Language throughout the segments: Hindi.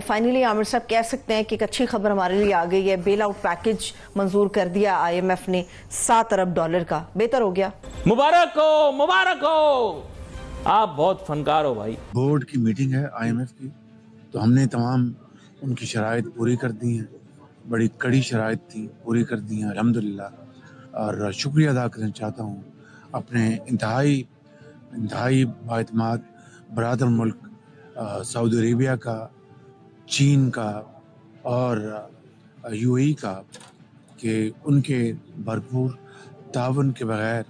फाइनली आमिर साहब कह सकते हैं कि एक अच्छी खबर हमारे लिए आ गई है। बेल आउट पैकेज मंजूर कर दिया आईएमएफ ने $7 अरब का। बेहतर हो गया। मुबारक हो, मुबारक हो। आप बहुत फनकार हो भाई। बोर्ड की मीटिंग है आईएमएफ की, तो हमने तमाम उनकी शराइत पूरी कर दी हैं। बड़ी कड़ी शराइत थी, पूरी कर दी हैं अल्हम्दुलिल्लाह। और शुक्रिया अदा करना चाहता हूँ अपने इंतहाई बाएतमाद बरादर मुल्क सऊदी अरेबिया का, चीन का और यूएई का, कि उनके भरपूर तावन के बगैर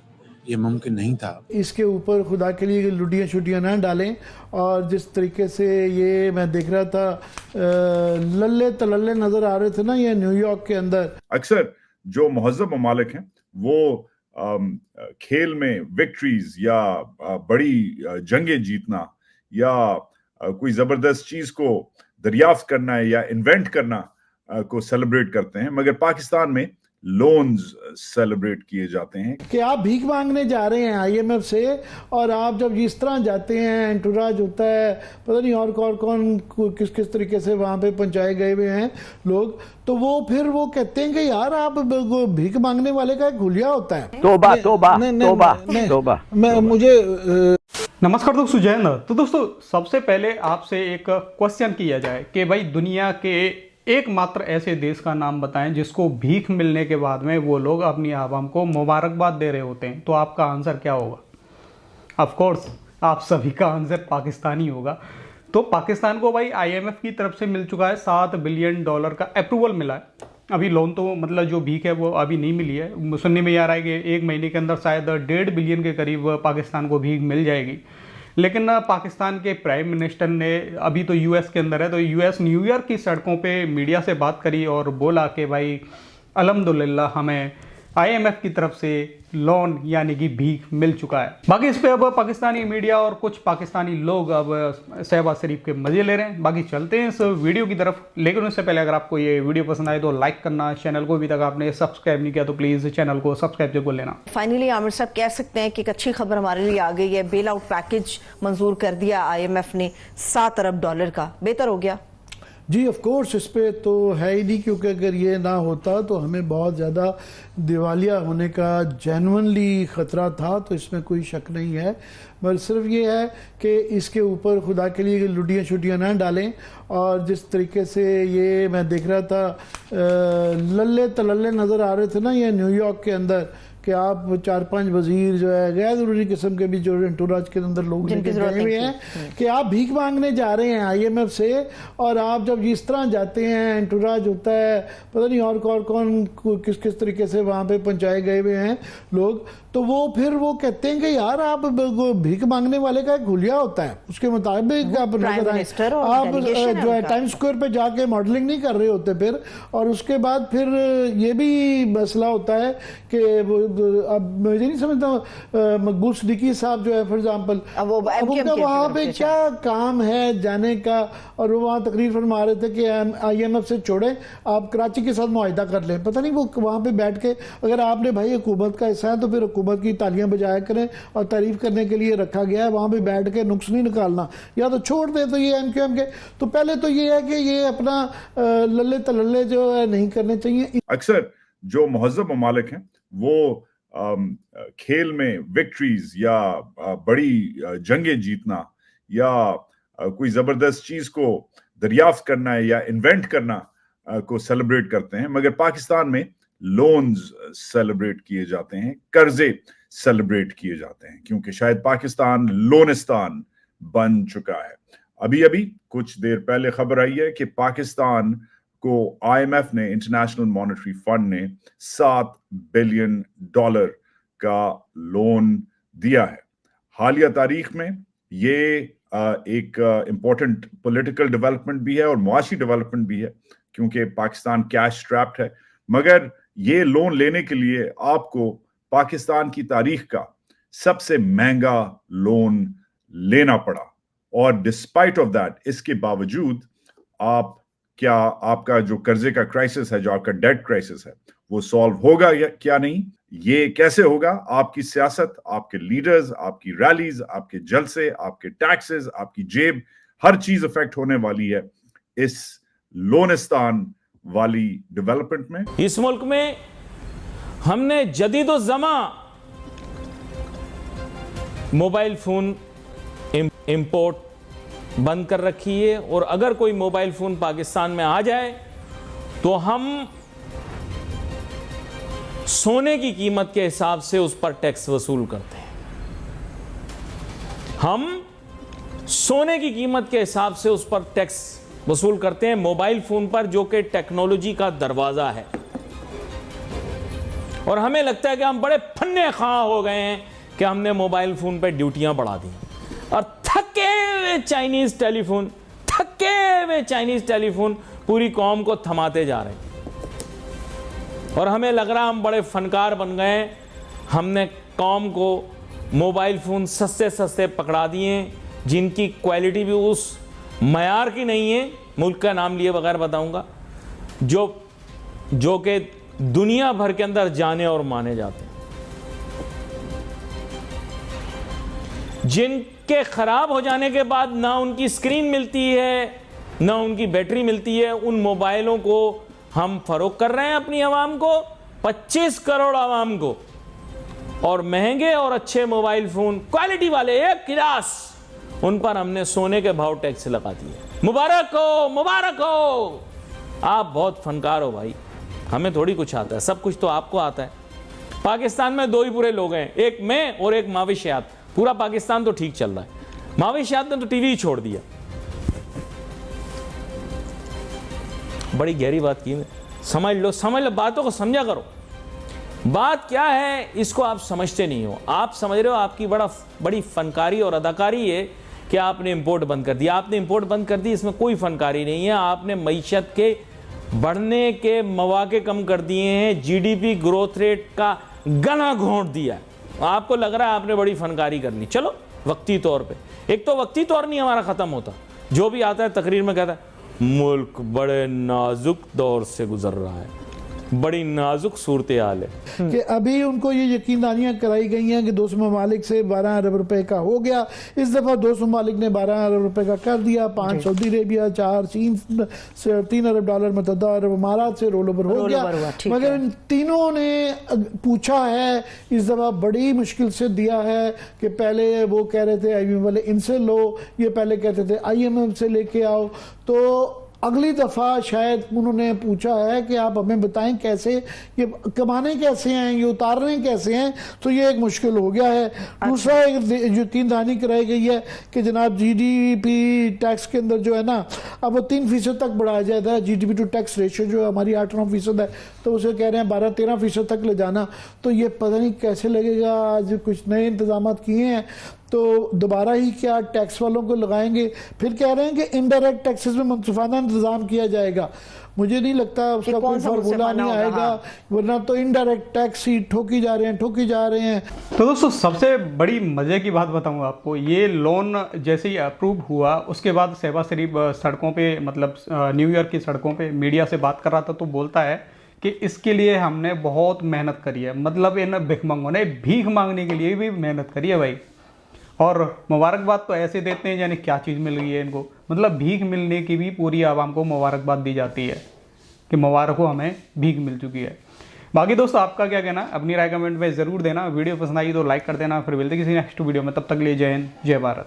ये मुमकिन नहीं था। इसके ऊपर खुदा के लिए लुटियाँ शुटियाँ ना डालें। और जिस तरीके से ये मैं देख रहा था, लल्ले तलल्ले नज़र आ रहे थे ना ये न्यूयॉर्क के अंदर। अक्सर जो महज़ब ममालिक हैं वो खेल में विक्ट्रीज या बड़ी जंगें जीतना या कोई ज़बरदस्त चीज़ को दरियाफ्त करना या इन्वेंट करना को सेलिब्रेट करते हैं, मगर पाकिस्तान में लोन्स सेलिब्रेट किए जाते हैं। कि आप भीख मांगने जा रहे हैं आईएमएफ से, और आप जब इस तरह जाते हैं, एंटुराज होता है, पता नहीं और कौन किस किस तरीके से वहां पे पहुंचाए गए हुए हैं लोग, तो वो फिर वो कहते हैं कि यार आप भीख मांगने वाले का एक हुलिया होता है। तोबा तोबा तोबा तोबा। नमस्कार दोस्तों, जय हिंद। तो दोस्तों सबसे पहले आपसे एक क्वेश्चन किया जाए कि भाई दुनिया के एकमात्र ऐसे देश का नाम बताएं जिसको भीख मिलने के बाद में वो लोग अपनी आवाम को मुबारकबाद दे रहे होते हैं, तो आपका आंसर क्या होगा? ऑफ कोर्स आप सभी का आंसर पाकिस्तानी होगा। तो पाकिस्तान को भाई आईएमएफ की तरफ से मिल चुका है $7 बिलियन का अप्रूवल मिला है। अभी लोन तो मतलब जो भीख है वो अभी नहीं मिली है। सुनने में आ रहा है कि 1 महीने के अंदर शायद 1.5 बिलियन के करीब पाकिस्तान को भीख मिल जाएगी। लेकिन पाकिस्तान के प्राइम मिनिस्टर ने, अभी तो यूएस के अंदर है, तो यूएस न्यूयॉर्क की सड़कों पे मीडिया से बात करी और बोला कि भाई अल्हम्दुलिल्लाह हमें आईएमएफ की तरफ से लोन यानी कि भीख मिल चुका है। बाकी इस पे अब पाकिस्तानी मीडिया और कुछ पाकिस्तानी लोग अब शहबाज शरीफ के मजे ले रहे हैं। बाकी चलते हैं इस वीडियो की तरफ, लेकिन उससे पहले अगर आपको ये वीडियो पसंद आए तो लाइक करना, चैनल को अभी तक आपने सब्सक्राइब नहीं किया तो प्लीज़ चैनल को सब्सक्राइब जरूर लेना। फाइनली आमिर साहब कह सकते हैं कि एक अच्छी खबर हमारे लिए आ गई है। बेल आउट पैकेज मंजूर कर दिया आईएमएफ ने $7 अरब का। बेहतर हो गया। जी ऑफ कोर्स, इस पे तो है ही नहीं, क्योंकि अगर ये ना होता तो हमें बहुत ज़्यादा दिवालिया होने का जेन्युइनली ख़तरा था, तो इसमें कोई शक नहीं है। पर सिर्फ ये है कि इसके ऊपर खुदा के लिए लुटियाँ शुटियाँ ना डालें। और जिस तरीके से ये मैं देख रहा था, लल्ले तलल्ले नज़र आ रहे थे ना ये न्यूयॉर्क के अंदर, कि आप 4-5 वजीर जो है गैर जरूरी किस्म के भी जो एंटुराज के अंदर लोग लेके गए हुए हैं, कि आप भीख मांगने जा रहे हैं आईएमएफ से, और आप जब इस तरह जाते हैं, एंटुराज होता है, पता नहीं और कौन किस किस तरीके से वहां पे पहुंचाए गए हुए हैं लोग, तो वो फिर वो कहते हैं कि यार आप भीख मांगने वाले का एक हुलिया होता है। उसके मुताबिक आप नजर आए, आप जो है टाइम स्क्वायर पे जाके मॉडलिंग नहीं कर रहे होते फिर। और उसके बाद फिर ये भी मसला होता है कि अब मुझे नहीं समझता, मकबूल सिद्दीकी साहब जो है फॉर एग्जाम्पल, वहाँ पे क्या काम है जाने का, और वो वहाँ तकरीर फरमा रहे थे कि आईएमएफ से छोड़े, आप कराची के साथ मुआहिदा कर लें। पता नहीं वो वहाँ पे बैठ के, अगर आपने भाई हुकूमत का हिस्सा है तो फिर हुकूमत की तालियां बजाया करें, और तारीफ करने के लिए रखा गया है, वहाँ पे बैठ के नुक्स नहीं निकालना, या तो छोड़ दे। तो ये एमक्यूएम के तो पहले तो ये है कि ये अपना लल्ले तलल्ले जो है नहीं करने चाहिए। अक्सर जो महज़ब ममालिक हैं वो खेल में विक्ट्रीज या बड़ी जंगें जीतना या कोई ज़बरदस्त चीज़ को दरियाफ्त करना या इन्वेंट करना को सेलिब्रेट करते हैं, मगर पाकिस्तान में लोन्स सेलिब्रेट किए जाते हैं, कर्जे सेलिब्रेट किए जाते हैं, क्योंकि शायद पाकिस्तान लोनिस्तान बन चुका है। अभी अभी कुछ देर पहले खबर आई है कि पाकिस्तान को आईएमएफ ने, इंटरनेशनल मॉनेटरी फंड ने $7 बिलियन का लोन दिया है। हालिया तारीख में ये एक इम्पोर्टेंट पॉलिटिकल डेवलपमेंट भी है और मुआशी डेवलपमेंट भी है, क्योंकि पाकिस्तान कैश स्ट्रैप्ड है। मगर ये लोन लेने के लिए आपको पाकिस्तान की तारीख का सबसे महंगा लोन लेना पड़ा, और डिस्पाइट ऑफ दैट, इसके बावजूद आप क्या आपका जो कर्जे का क्राइसिस है, जो आपका डेट क्राइसिस है, वो सॉल्व होगा या क्या नहीं? ये कैसे होगा? आपकी सियासत, आपके लीडर्स, आपकी रैलीज, आपके जलसे, आपके टैक्सेस, आपकी जेब, हर चीज इफेक्ट होने वाली है इस लोनिस्तान वाली डेवलपमेंट में। इस मुल्क में हमने जदीदो ज़मा मोबाइल फोन इंपोर्ट बंद कर रखी है, और अगर कोई मोबाइल फोन पाकिस्तान में आ जाए तो हम सोने की कीमत के हिसाब से उस पर टैक्स वसूल करते हैं। हम सोने की कीमत के हिसाब से उस पर टैक्स वसूल करते हैं मोबाइल फोन पर, जो कि टेक्नोलॉजी का दरवाजा है। और हमें लगता है कि हम बड़े फन्ने खां हो गए हैं कि हमने मोबाइल फोन पर ड्यूटियां बढ़ा दी, और थके हुए चाइनीज टेलीफोन पूरी कौम को थमाते जा रहे हैं। और हमें लग रहा हम बड़े फनकार बन गए हैं, हमने कौम को मोबाइल फ़ोन सस्ते सस्ते पकड़ा दिए जिनकी क्वालिटी भी उस मयार की नहीं है। मुल्क का नाम लिए बगैर बताऊंगा, जो कि दुनिया भर के अंदर जाने और माने जाते हैं, जिनके ख़राब हो जाने के बाद ना उनकी स्क्रीन मिलती है ना उनकी बैटरी मिलती है। उन मोबाइलों को हम फरोख्त कर रहे हैं अपनी आवाम को, 25 करोड़ आवाम को, और महंगे और अच्छे मोबाइल फोन क्वालिटी वाले एक क्लास, उन पर हमने सोने के भाव टैक्स लगा दिए। मुबारक हो, मुबारक हो, आप बहुत फनकार हो भाई। हमें थोड़ी कुछ आता है, सब कुछ तो आपको आता है। पाकिस्तान में दो ही बुरे लोग हैं, एक मैं और एक माविशियात। पूरा पाकिस्तान तो ठीक चल रहा है, माविशियात ने तो टीवी ही छोड़ दिया। बड़ी गहरी बात की, समझ लो, बातों को समझा करो। बात क्या है इसको आप समझते नहीं हो। आप समझ रहे हो आपकी बड़ी फनकारी और अदाकारी है कि आपने इंपोर्ट बंद कर दिया। आपने इंपोर्ट बंद कर दी, इसमें कोई फनकारी नहीं है। आपने मईशत के बढ़ने के मौके कम कर दिए हैं, जीडीपी ग्रोथ रेट का गला घोंट दिया। आपको लग रहा है आपने बड़ी फनकारी कर ली। चलो वक्ती तौर पे, एक तो वक्ती तौर नहीं हमारा ख़त्म होता, जो भी आता है तकरीर में कहता है मुल्क बड़े नाजुक दौर से गुजर रहा है, बड़ी नाजुक सूरत हाल है। कि अभी उनको ये यकीनदानियां कराई गई हैं कि 200 ममालिक से 12 अरब रुपए का हो गया। इस दफ़ा 200 ममालिक ने 12 अरब रुपए का कर दिया, 5 सऊदी अरेबिया, 4 चीन से, 3 अरब डॉलर मुतहदा अरब इमारात से रोल ओवर हो गया। मगर इन तीनों ने पूछा है, इस दफ़ा बड़ी मुश्किल से दिया है कि पहले वो कह रहे थे IMF वाले इनसे लो, ये पहले कहते थे IMF से लेके आओ। तो अगली दफ़ा शायद उन्होंने पूछा है कि आप हमें बताएं कैसे ये कमाने कैसे हैं, ये उतारने कैसे हैं। तो ये एक मुश्किल हो गया है। दूसरा एक यकीनदानी कराई गई है कि जनाब GDP टैक्स के अंदर जो है ना, अब वो 3% तक बढ़ाया जाता है। GDP टू टैक्स रेशियो जो हमारी 8-9% है, तो उसे कह रहे हैं 12-13% तक ले जाना। तो ये पता नहीं कैसे लगेगा। आज कुछ नए इंतजाम किए हैं तो दोबारा ही क्या टैक्स वालों को लगाएंगे। फिर कह रहे हैं कि इनडायरेक्ट टैक्सेस में मुनसिफाना इंतजाम किया जाएगा। मुझे नहीं लगता उसका कोई फार्मूला नहीं आएगा, वरना तो इनडायरेक्ट टैक्स ही ठोकी जा रहे हैं। तो दोस्तों सबसे बड़ी मजे की बात बताऊंगा आपको, ये लोन जैसे ही अप्रूव हुआ उसके बाद शहबाज शरीफ सड़कों पे, मतलब न्यूयॉर्क की सड़कों पे मीडिया से बात कर रहा था, तो बोलता है कि इसके लिए हमने बहुत मेहनत करी है। मतलब इन भिखमंगों ने भीख मांगने के लिए भी मेहनत करी है भाई, और मुबारकबाद तो ऐसे देते हैं यानी क्या चीज़ मिल गई है इनको। मतलब भीख मिलने की भी पूरी आवाम को मुबारकबाद दी जाती है कि मुबारक हो, हमें भीख मिल चुकी है। बाकी दोस्तों आपका क्या कहना, अपनी राय कमेंट में ज़रूर देना। वीडियो पसंद आई तो लाइक कर देना। फिर मिलते किसी नेक्स्ट वीडियो में, तब तक के लिए जय हिंद, जय भारत।